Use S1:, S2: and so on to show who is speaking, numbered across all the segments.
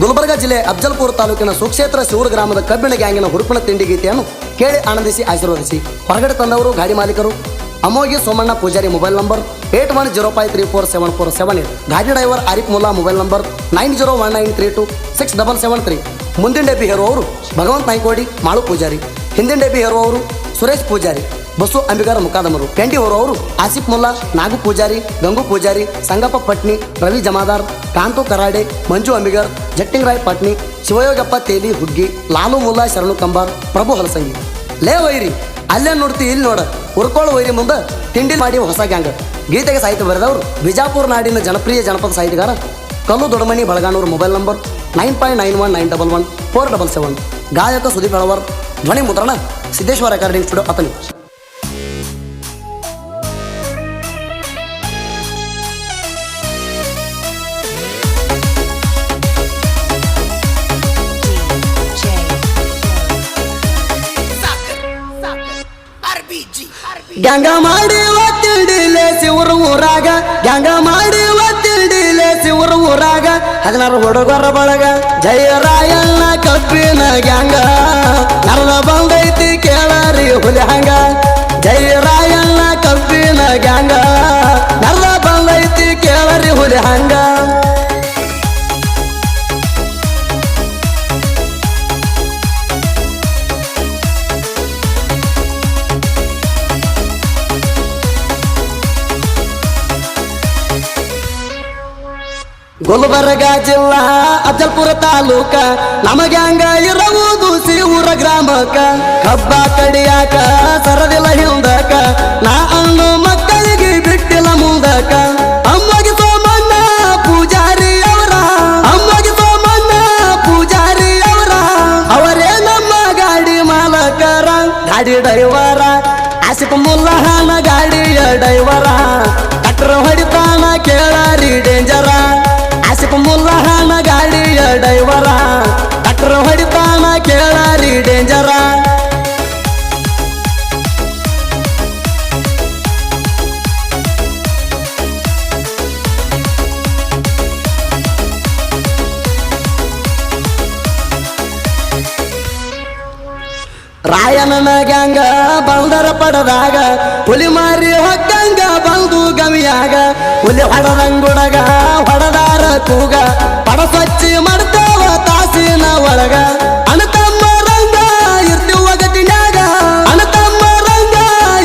S1: ಗುಲ್ಬರ್ಗಾ ಜಿಲ್ಲೆ ಅಫ್ಜಲ್ಪುರ ತಾಲೂಕಿನ ಸುಕ್ಷೇತ್ರ ಶಿವೂರ ಗ್ರಾಮದ ಕಬ್ಬಿಣ ಗ್ಯಾಂಗಿನ ಹುರುಪಿನ ತಿಂಡಿ ಗೀತೆಯನ್ನು ಕೇಳಿ ಆನಂದಿಸಿ ಆಶೀರ್ವದಿಸಿ. ಹೊರಗಡೆ ತಂದವರು ಗಾಡಿ ಮಾಲೀಕರು ಅಮೋಗಿ ಸೋಮಣ್ಣ ಪೂಜಾರಿ. Mobile number 8105347478. ಗಾಡಿ driver Arif Mulla. Mobile number 9019326773. ಮುಂದಿನ ಡಬ್ಬಿ ಹೇರುವವರು ಭಗವಂತ ನಾಯ್ಕೋಡಿ ಮಾಳು ಪೂಜಾರಿ. ಹಿಂದಿನ ಡಬ್ಬಿ ಹೇರುವವರು ಸುರೇಶ್ ಪೂಜಾರಿ. ಬಸ್ಸು ಅಂಬಿಗಾರ ಮುಖಾದಮರು. ಟೆಂಟಿ ಹೊರವರು ಆಸಿಫ್ ಮುಲ್ಲಾ, ನಾಗು ಪೂಜಾರಿ, ಗಂಗು ಪೂಜಾರಿ, ಸಂಗಪ್ಪ ಪಟ್ನಿ, ರವಿ ಜಮಾದಾರ್, ಕಾಂತು ಕರಾಡೆ, ಮಂಜು ಅಂಬಿಗರ್, ಜಟ್ಟಿಂಗರಾಯ್ ಪಟ್ನಿ, ಶಿವಯೋಗಪ್ಪ ತೇಲಿ ಹುಗ್ಗಿ, ಲಾಲು ಮುಲ್ಲಾ ಶರಣು ಕಂಬಾರ್, ಪ್ರಭು ಹಲಸಂಗಿ. ಲೇ ವೈರಿ ಅಲ್ಲೇ ನೋಡ್ತಿ ಇಲ್ಲಿ ನೋಡ ಹುರ್ಕೊಳ್ಳೋ ವೈರಿ ಮುಂದೆ ತಿಂಡಿ ಮಾಡಿ ಹೊಸ ಗ್ಯಾಂಗ್. ಗೀತೆಗೆ ಸಾಹಿತ್ಯ ಬರೆದವರು ಬಿಜಾಪುರ ನಾಡಿನ ಜನಪ್ರಿಯ ಜನಪದ ಸಾಹಿತ್ಯಗಾರ ಕಲ್ಲು ದೊಡ್ಡಮನಿ ಬಳಗಾನೂರು. Mobile number 9591911477. ಗಾಯಕ ಸುದೀಪ್ ಹೆಳವರ್. ಧ್ವನಿ ಮುದ್ರಣ ಸಿದ್ದೇಶ್ವರ ರೆಕಾರ್ಡಿಂಗ್ ಸ್ಟುಡಿಯೋ ಅತನಿ. ಗ್ಯಾಂಗ ಮಾಡಿ ತಿಂಡಿಲೆ ಶಿವರ ಊರಾಗ, ಗ್ಯಾಂಗ ಮಾಡಿ ತಿಂಡಿಲೆ ಶಿವರ ಊರಾಗ 16 ಹುಡುಗರ ಬಳಗ. ಜಯರಾಯಣ್ಣ ಕಬ್ಬಿನ ಗ್ಯಾಂಗ ನರದ ಬಂದೈತಿ ಕೇಳರಿ ಹುಲಿ ಹಂಗ. ಜಯರಾಯಣ್ಣ ಕಬ್ಬಿನ ಗ್ಯಾಂಗ ನರದ ಬಂದೈತಿ ಕೇಳರಿ ಹುಲಿ ಹಂಗ. ಗುಲ್ಬರ್ಗ ಜಿಲ್ಲಾ ಅಫ್ಜಲ್ಪುರ ತಾಲೂಕ ನಮಗೆ ಹಂಗ ಇರುವುದು ಶಿವೂರ ಗ್ರಾಮಕ್ಕ. ಕಬ್ಬ ಕಡಿಯಾಕ ಸರದಿಲ್ಲ ಹಿಂದಕ, ನಾ ಅಣ್ಣು ಮಕ್ಕಳಿಗೆ ಬಿಟ್ಟಿಲ್ಲ ಮುಂದಕ. ಅಮ್ಮಗೆ ಸೋಮಣ್ಣ ಪೂಜಾರಿ ಅವರ, ಅಮ್ಮಗೆ ಸೋಮಣ್ಣ ಪೂಜಾರಿ ಅವರ, ಅವರೇ ನಮ್ಮ ಗಾಡಿ ಮಾಲಕರ. ಗಾಡಿ ಡ್ರೈವರ ಆಸಿಫ್ ಮುಲ್ಲಹಾನ ಗಾಡಿಯ ಡ್ರೈವರ. ಕಟ್ರ ಹೊಡಿತಾನ ಕೇಳಾರಿ ಡೇಂಜರ. ಆಸಿಫ್ ಮುಲ್ಲಹಾನ ಗಾಡಿಯ ಡ್ರೈವರ. ಕಟ್ರ ಹೊಡಿತಾನ ಕೇಳಾರಿ ಡೇಂಜರ. ರಾಯಣ್ಣನ ಗ್ಯಾಂಗ ಬಂದರ ಪಡದಾಗ ಹುಲಿ ಮಾರಿ ಹೊಕ್ಕಂಗ ಬಂದು ಗವಿಯಾಗ. ಹುಲಿ ಹೊಡದಂಗುಡಗ ಹೊಡದಾರ ಕೂಗ ಪಡ ಸ್ವಚ್ಛಿ ಮಾಡ್ತಾವ ತಾಸಿನ ಒಳಗ. ಅಣತಮ್ಮ ರಂಗ ಇರ್ತಿವ ಗಟ್ಟಿನ್ಯಾಗ, ಅಣತಮ್ಮ ರಂಗ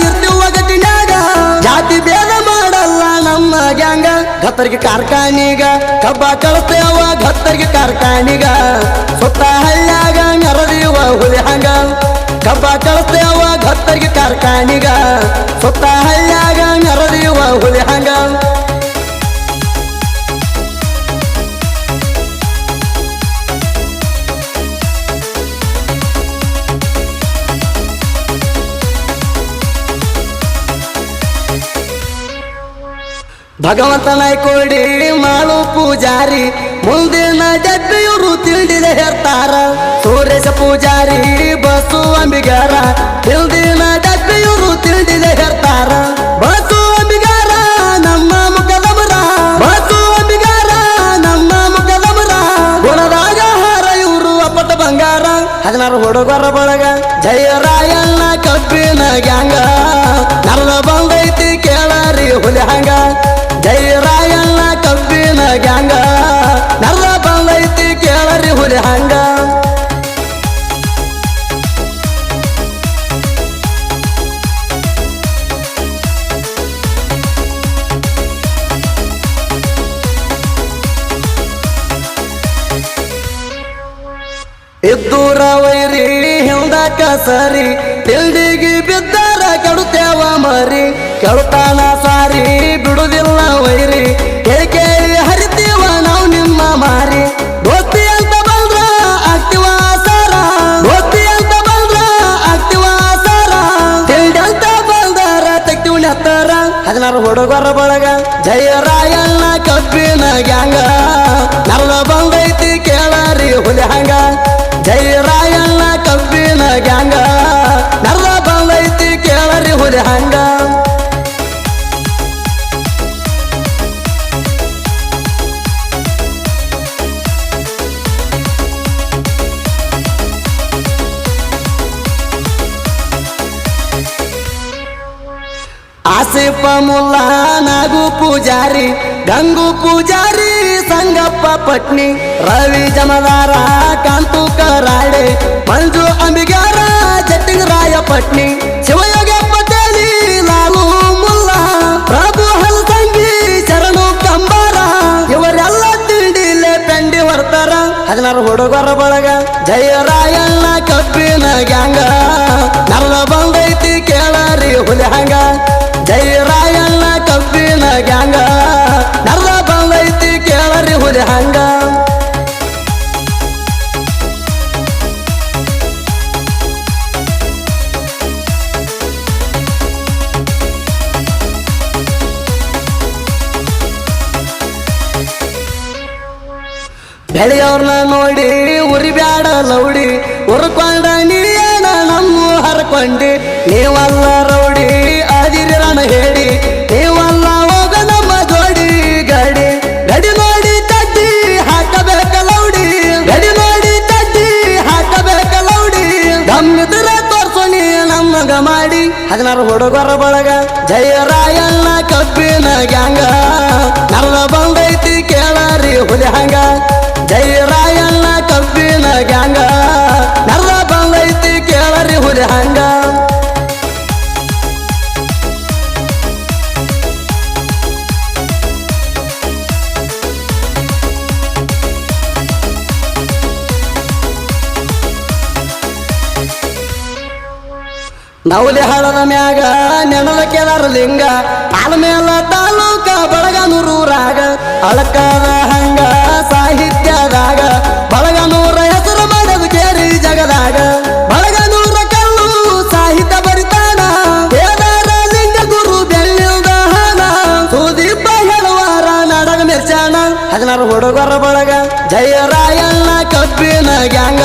S1: ಇರ್ತಿವ ಗಟ್ಟಿನ್ಯಾಗ. ಜಾತಿ ಭೇದ ಮಾಡಲ್ಲ ನಮ್ಮ ಗ್ಯಾಂಗ. ಗತ್ತರಿಗೆ ಕಾರ್ಖಾನಿಗ ಕಬ್ಬ ಕಳಿಸ್ತೇವ ಗತ್ತರಿಗೆ ಕಾರ್ಖಾನಿಗ. ಸುತ್ತ ಹಳ್ಳ್ಯಾಗ ನೆರದಿವ ಹುಲಿ ಹಂಗ. ಕಬ್ಬ ಕಳಿಸ್ತೇವ ಗತ್ತರಿಗೆ ಕಾರ್ಖಾನಿಗ. ಸುತ್ತ ಹಳ್ಳ್ಯಾಗ ನೆರದಿವ ಹುಲಿ ಹಂಗ. ಭಗವಂತ ನಾಯ್ಕೋಡಿ ಮಾಳು ಪೂಜಾರಿ. ಮುಂದಿನ ಡಬ್ಬಿಯವರು ತಿಂಡಿಲೆ ಹೇರ್ತಾರ. ಸುರೇಶ ಪೂಜಾರಿ ಬಸ್ಸು ಅಂಬಿಗಾರ. ಹಿಂದಿನ ಡಬ್ಬಿಯವರು ತಿಂಡಿಲೆ ಹೇರ್ತಾರ. ಬಸ್ಸು ಅಂಬಿಗಾರ ನಮ್ಮ ಮುಖದಮರ. ಬಸ್ಸು ಅಂಬಿಗಾರ ನಮ್ಮ ಮುಖದಮರ. ಗುಣದಾಗ ಹಾರ ಇವರು ಅಪ್ಪಟ ಬಂಗಾರ. 16 ಹುಡುಗರ ಬಳಗ. ಜಯರಾಯಣ್ಣ ಕಬ್ಬಿನ ಗ್ಯಾಂಗ ನರದ ಬಂದೈತಿ ಕೇಳರಿ ಹುಲಿ ಹಂಗ. ಜಯರಾಯಣ್ಣ ಕಬ್ಬಿನ ಗ್ಯಾಂಗ ನರದ ಬಂದೈತಿ ಕೇಳರಿ ಹುಲಿ ಹಂಗ. ಇದ್ದೂರ ವೈರಿ ಹಿಂದಕ ಸರಿ, ತಿಂಡಿಗೆ ಬಿದ್ದಾರ ಕೆಡುತ್ತೇವ ಮರಿ. ಕೆಳುತ್ತಾನ ಸಾರಿ ಬಿಡುದಿಲ್ಲ ವೈರಿ, ಕೇಳಿ ಕೇಳಿ ಹರಿತೀವ ನಾವು ನಿಮ್ಮ ಮಾರಿ. ದೋಸ್ತಿ ಅಂತ ಬಂದ್ರ ಆಗ್ತಿವ ಸಾರ, ದೋಸ್ತಿ ಅಂತ ಬಂದ್ರ ಆಗ್ತಿವ ಸಾರ. ತಿಂಡಿ ಅಂತ ಬಂದರ ತೆಗ್ತಿವ್ ನೆತ್ತರ. 16 ಹುಡುಗರ ಬಳಗ. ಜಯರಾಯಣ್ಣ ಕಬ್ಬಿನ ಗ್ಯಾಂಗ ನರದ ಬಂದೈತಿ ಕೇಳರಿ ಹುಲಿ ಹಂಗ. ಜಯರಾಯಣ್ಣ ಕಬ್ಬಿನ ಗ್ಯಾಂಗ ನರದ ಬಂದೈತಿ ಕೇಳರಿ ಹುಲಿ ಹಂಗ. ಮುಲ್ಲ ನಾಗು ಪೂಜಾರಿ ಗಂಗು ಪೂಜಾರಿ ಸಂಗಪ್ಪ ಪಟ್ನಿ ರವಿ ಜಮದಾರ ಕಾಂತು ಕರಾಡೆ ಮಂಜು ಅಂಬಿಗಾರ ಜಟ್ಟಿಂಗರಾಯ ಪಟ್ನಿ ಶಿವಯೋಗ ಪಟೇಲಿ ಲಾಲು ಮುಲ್ಲ ಪ್ರಭು ಹಲ್ಸಂಗಿ ಶರಣು ಕಂಬಾರ ಇವರೆಲ್ಲ ತಿಂಡಿಲೆ ಪೆಂಡಿ ಬರ್ತಾರ 16 ಹುಡುಗರ ಬಳಗ ಜಯರಾಯಣ್ಣ ಕಬ್ಬಿನ ಗ್ಯಾಂಗ ನರದ ಬಂದೈತಿ ಕೇಳರಿ ಹುಲಿ ಹಂಗ ಜಯರಾಯಣ್ಣ ಕಬ್ಬಿನ ಗ್ಯಾಂಗ ನರದ ಬಂದೈತಿ ಕೇಳರಿ ಹುಲಿ ಹಂಗ ಬೆಳೆಯವ್ರನ್ನ ನೋಡಿ ಉರಿ ಬ್ಯಾಡ ಲೌಡಿ ಉರ್ಕೊಂಡ ನೀನ ನಮ್ಮ ಹರ್ಕೊಂಡಿ ನೀವಲ್ಲ ರೌಡಿ ಅದಿರಣ ಹೇಳಿ ನೀವಲ್ಲ ಹೋಗ ನಮ್ಮ ಜೋಡಿ ಗಡಿ ಗಡಿ ನೋಡಿ ತಡ್ಡಿ ಹಾಕಬೇಕ ಲೌಡಿ ಗಡಿ ನೋಡಿ ತಡ್ಡಿ ಹಾಕಬೇಕ ಲೌಡಿ ಗಮ್ಮಿದ್ರ ತೋರ್ಸೋಣಿ ನಮ್ಮಗ ಮಾಡಿ 16 ಹುಡುಗರ ಬಳಗ ಜಯರಾಯಣ್ಣ ಕಬ್ಬಿನ ಗ್ಯಾಂಗ ನರದ ಬಂದೈತಿ ಕೇಳರಿ ಹುಲಿ ಹಂಗ ಜಯರಾಯಣ್ಣ ಕಬ್ಬಿನ ಗ್ಯಾಂಗ ನರದ ಬಂದೈತಿ ಕೇಳರಿ ಹುಲಿ ಹಂಗ ನವಲಿ ಹಳದ ಮ್ಯಾಗ ನೆನದ ಕೇಳರ ಲಿಂಗ ಆಲ್ಮೇಲ ತಾಲೂಕ ಬಳಗನೂರಾಗ ಅಳಕದ ಹಂಗ ಸಾಹಿತ್ಯದಾಗ ಬಳಗನೂರ ಹೆಸರು ಮಾಡೋದು ಕೇರಿ ಜಗದಾಗ ಬಳಗನೂರ ಕಲ್ಲು ಸಾಹಿತ್ಯ ಬರಿತಾನ ಕೇದಾರ ಲಿಂಗ ಗುರು ಬೆಳ್ಳಿಲ್ದ ಹಣ ಸುದೀಪ ಹೇಳುವಾರ ನಾಡಗ ಮಿರ್ಚಾಣ 16 ಹುಡುಗರ ಬಳಗ ಜಯರಾಯಣ್ಣ ಕಬ್ಬಿನ ಗ್ಯಾಂಗ